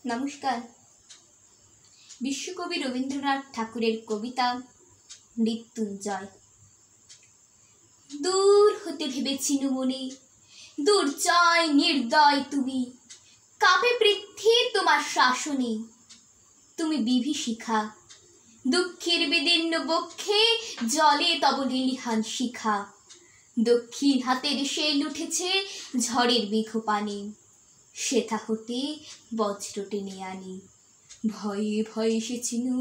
নমস্কার। বিশ্বকবি রবীন্দ্রনাথ ঠাকুরের কবিতা মৃত্যুঞ্জয়। দূর হতে ভেবেছিনু মনে, দুর্জয় নির্দয় তুমি, কাঁপে পৃথ্বী তোমার শাসনে। তুমি বিভীষিকা, দুঃখের বিদীর্ণ বক্ষে জলে তব লীলিহান শিখা। দক্ষিণ হাতের শেল উঠেছে ঝড়ের মেঘ পানে, সেথা হতে বজ্র টেনে আনি। ভয়ে ভয়ে এসেছিনু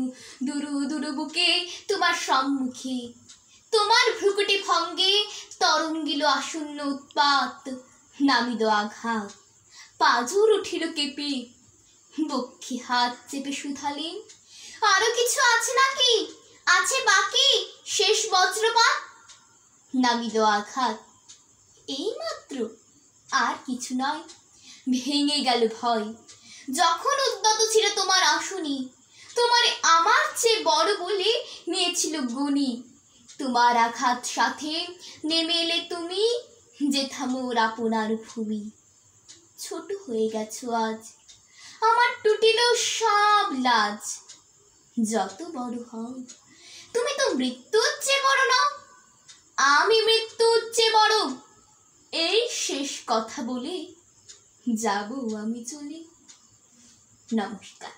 দুরু দুরু বুকে তোমার সম্মুখে। তোমার ভ্রুকুটি ভঙ্গে তরঙ্গিল আসন্ন উৎপাত, নামিল আঘাত। পাজর উঠিল কেঁপে, বক্ষে হাত চেপে শুধালেন, আরো কিছু আছে নাকি, আছে বাকি শেষ বজ্রপাত? নামিল আঘাত, এই মাত্র, আর কিছু নয়। ভেঙে গেল ভয়, যখন উদ্যত ছিল তোমার আসনি। তোমার আমার চেয়ে বড় বলে নিয়েছিল গুণী। তোমার আঘাত সাথে নেমে এলে তুমি, যেথা মোর আপনার ভূমি। ছোট হয়ে গেছো আজ, আমার টুটিল সব লাজ। যত বড় হও, তুমি তো মৃত্যুর চেয়ে বড় নও, আমি মৃত্যুর চেয়ে বড়। এই শেষ কথা বলে যাব আমি চলে। নমস্কার।